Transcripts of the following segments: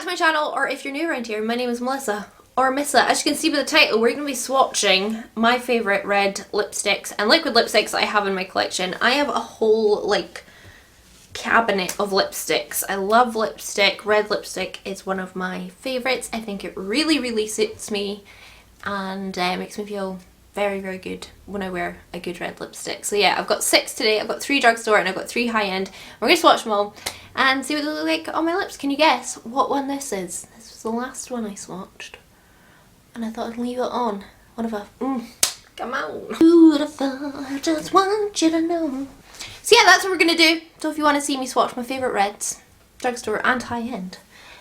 to my channel, or if you're new around here, my name is Melissa, or Missa. As you can see by the title, we're going to be swatching my favourite red lipsticks and liquid lipsticks that I have in my collection. I have a whole, like, cabinet of lipsticks. I love lipstick. Red lipstick is one of my favourites. I think it really, really suits me and makes me feel very, very good when I wear a good red lipstick. So yeah, I've got 6 today. I've got 3 drugstore and I've got 3 high-end. We're going to swatch them all and see what they look like on my lips. Can you guess what one this is? This was the last one I swatched. And I thought I'd leave it on. One of our... come on. Beautiful, I just want you to know. So yeah, that's what we're going to do. So if you want to see me swatch my favourite reds, drugstore and high-end,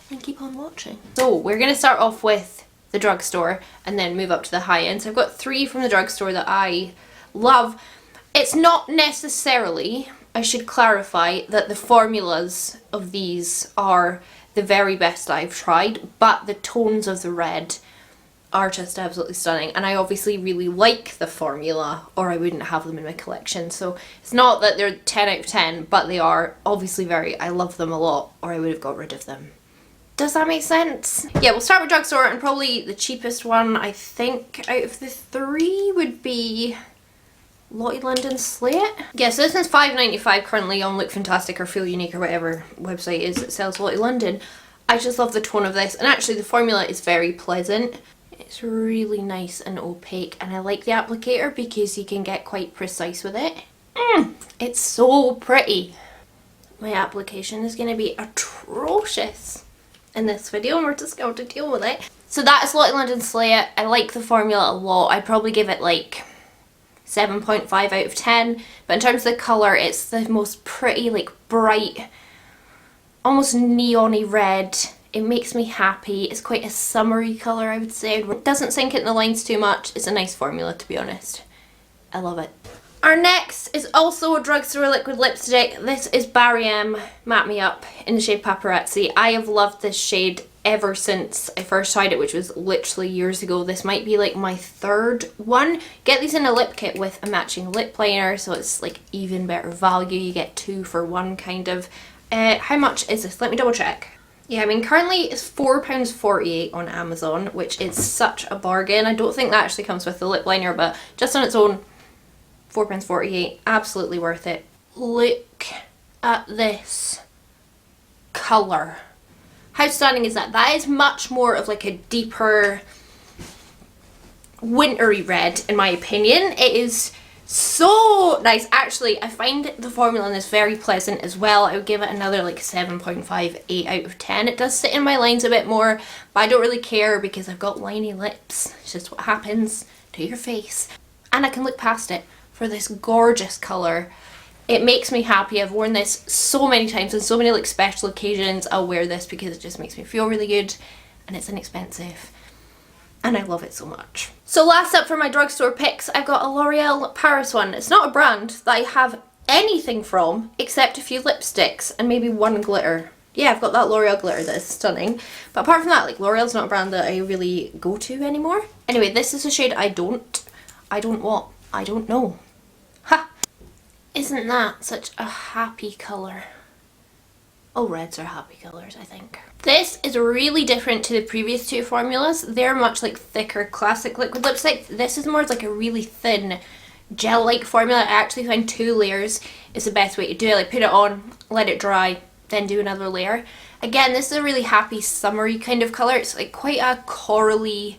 then keep on watching. So we're going to start off with the drugstore and then move up to the high-end. So I've got 3 from the drugstore that I love. It's not necessarily, I should clarify, that the formulas of these are the very best I've tried, but the tones of the red are just absolutely stunning, and I obviously really like the formula or I wouldn't have them in my collection. So it's not that they're 10 out of 10, but they are obviously I love them a lot or I would have got rid of them. Does that make sense? Yeah, we'll start with drugstore, and probably the cheapest one I think out of the 3 would be Lottie London Slate. Yeah, so this is £5.95 currently on Look Fantastic or Feel Unique or whatever website it is that sells Lottie London. I just love the tone of this, and actually the formula is very pleasant. It's really nice and opaque, and I like the applicator because you can get quite precise with it. It's so pretty. My application is going to be atrocious in this video, and we're just going to deal with it. So that is Lottie London Slate. I like the formula a lot. I'd probably give it like 7.5 out of 10, but in terms of the colour, it's the most pretty, like bright, almost neon-y red. It makes me happy. It's quite a summery colour, I would say. It doesn't sink in the lines too much. It's a nice formula, to be honest. I love it. Our next is also a drugstore liquid lipstick. This is Barry M Matte Me Up in the shade Paparazzi. I have loved this shade ever since I first tried it, which was literally years ago. This might be like my 3rd one. Get these in a lip kit with a matching lip liner, so it's like even better value. You get 2 for 1 kind of. How much is this? Let me double check. Yeah, I mean currently it's £4.48 on Amazon, which is such a bargain. I don't think that actually comes with the lip liner, but just on its own, £4.48, absolutely worth it. Look at this colour. How stunning is that? That is much more of like a deeper wintry red in my opinion. It is so nice. Actually, I find the formula in this very pleasant as well. I would give it another like 7.5, 8 out of 10. It does sit in my lines a bit more, but I don't really care because I've got liney lips. It's just what happens to your face. And I can look past it for this gorgeous colour. It makes me happy. I've worn this so many times on so many like special occasions. I'll wear this because it just makes me feel really good, and it's inexpensive. And I love it so much. So last up for my drugstore picks, I've got a L'Oreal Paris one. It's not a brand that I have anything from except a few lipsticks and maybe 1 glitter. Yeah, I've got that L'Oreal glitter that is stunning. But apart from that, like L'Oreal's not a brand that I really go to anymore. Anyway, this is a shade I don't know. Ha! Isn't that such a happy colour? Oh, reds are happy colours, I think. This is really different to the previous 2 formulas. They're much like thicker classic liquid lipstick. This is more like a really thin gel-like formula. I actually find 2 layers is the best way to do it. Like put it on, let it dry, then do another layer. Again, this is a really happy summery kind of colour. It's like quite a corally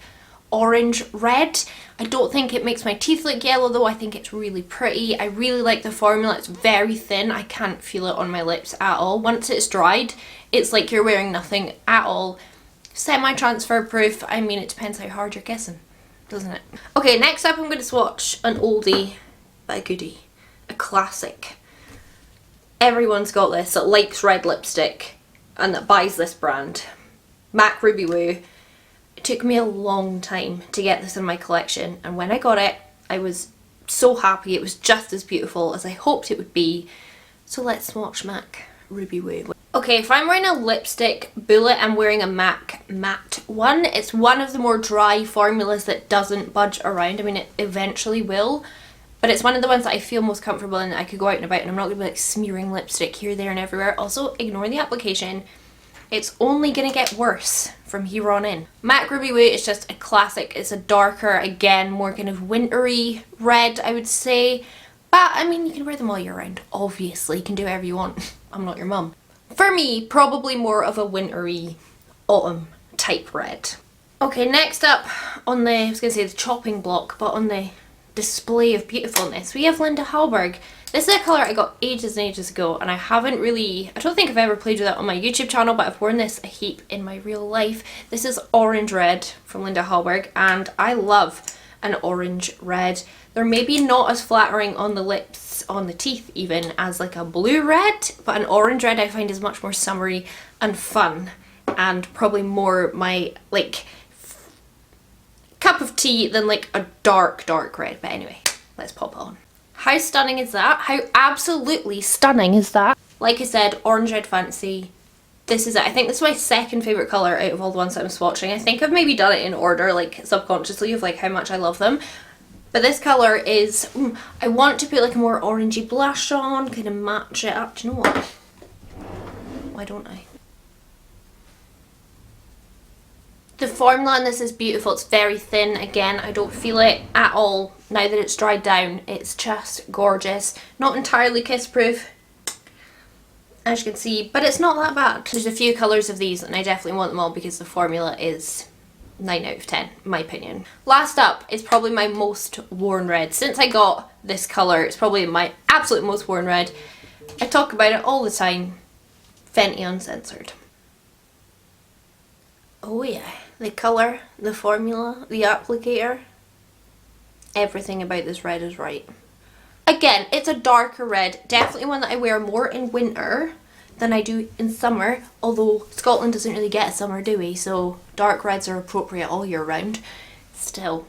orange red. I don't think it makes my teeth look yellow though. I think it's really pretty. I really like the formula. It's very thin. I can't feel it on my lips at all. Once it's dried, it's like you're wearing nothing at all. Semi-transfer proof. I mean, it depends how hard you're kissing, doesn't it? Okay, next up I'm going to swatch an oldie but a goodie. A classic. Everyone's got this that likes red lipstick and that buys this brand. MAC Ruby Woo. It took me a long time to get this in my collection, and when I got it I was so happy. It was just as beautiful as I hoped it would be. So let's swatch MAC Ruby Woo. Okay, if I'm wearing a lipstick bullet, I'm wearing a MAC matte one. It's one of the more dry formulas that doesn't budge around. I mean, it eventually will, but it's one of the ones that I feel most comfortable in. I could go out and about and I'm not going to be like smearing lipstick here, there and everywhere. Also, ignore the application. it's only gonna get worse from here on in. Matte Ruby Woo is just a classic. It's a darker, again, more kind of wintry red, I would say. But, I mean, you can wear them all year round. Obviously, you can do whatever you want. I'm not your mum. For me, probably more of a wintry, autumn type red. Okay, next up on the, I was going to say the chopping block, but on the display of beautifulness, we have Linda Hallberg. This is a colour I got ages and ages ago, and I haven't really, I don't think I've ever played with it on my YouTube channel, but I've worn this a heap in my real life. This is Orange Red from Linda Hallberg, and I love an orange red. They're maybe not as flattering on the lips, on the teeth even, as like a blue red, but an orange red I find is much more summery and fun, and probably more my, like, cup of tea than like a dark red. But anyway, let's pop it on. How stunning is that? How absolutely stunning is that? Like I said, orange red fancy. This is it. I think this is my second favourite colour out of all the ones that I'm swatching. I think I've maybe done it in order, like subconsciously, of like how much I love them. But this colour is, I want to put like a more orangey blush on, kind of match it up. Do you know what? Why don't I? The formula on this is beautiful. It's very thin. Again, I don't feel it at all now that it's dried down. It's just gorgeous. Not entirely kiss proof, as you can see, but it's not that bad. There's a few colours of these and I definitely want them all because the formula is 9 out of 10, in my opinion. Last up is probably my most worn red. Since I got this colour, it's probably my absolute most worn red. I talk about it all the time. Fenty Uncensored. Oh yeah, the colour, the formula, the applicator, everything about this red is right. Again, it's a darker red, definitely one that I wear more in winter than I do in summer, although Scotland doesn't really get a summer, do we? So dark reds are appropriate all year round. Still,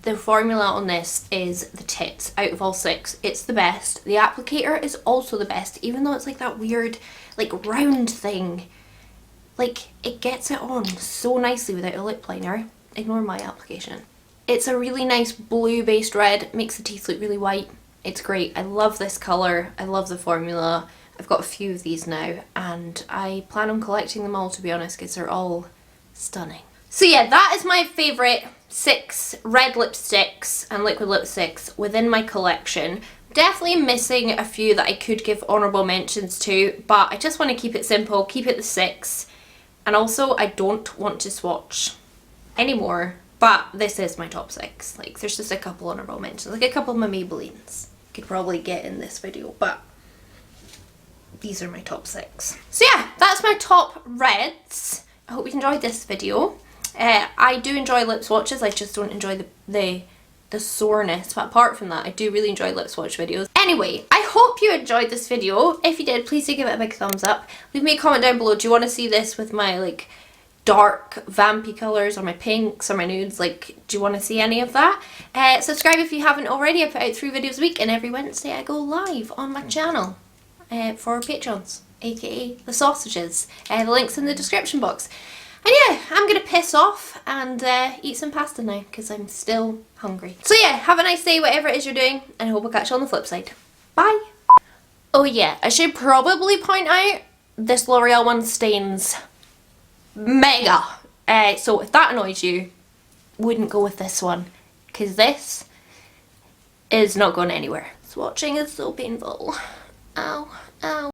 the formula on this is the tits. Out of all 6, it's the best. The applicator is also the best, even though it's like that weird, like round thing. Like, it gets it on so nicely without a lip liner. Ignore my application. It's a really nice blue based red, makes the teeth look really white. It's great. I love this colour. I love the formula. I've got a few of these now and I plan on collecting them all, to be honest, because they're all stunning. So yeah, that is my favourite 6 red lipsticks and liquid lipsticks within my collection. Definitely missing a few that I could give honourable mentions to, but I just want to keep it simple, keep it the 6. And also, I don't want to swatch anymore, but this is my top 6. Like, there's just a couple honourable mentions, like a couple of my Maybellines could probably get in this video, but these are my top 6. So yeah, that's my top reds. I hope you enjoyed this video. I do enjoy lip swatches, I just don't enjoy the soreness, but apart from that, I do really enjoy lip swatch videos. Anyway, I hope you enjoyed this video. If you did, please do give it a big thumbs up. Leave me a comment down below. Do you want to see this with my like dark vampy colours or my pinks or my nudes? Like, do you want to see any of that? Subscribe if you haven't already. I put out 3 videos a week and every Wednesday I go live on my channel for patrons, aka the sausages. The link's in the description box. And yeah, I'm gonna piss off and eat some pasta now because I'm still hungry. So yeah, have a nice day whatever it is you're doing and I hope I'll catch you on the flip side. Bye! Oh yeah, I should probably point out this L'Oreal one stains mega. So if that annoys you, wouldn't go with this one because this is not going anywhere. Swatching is so painful. Ow, ow.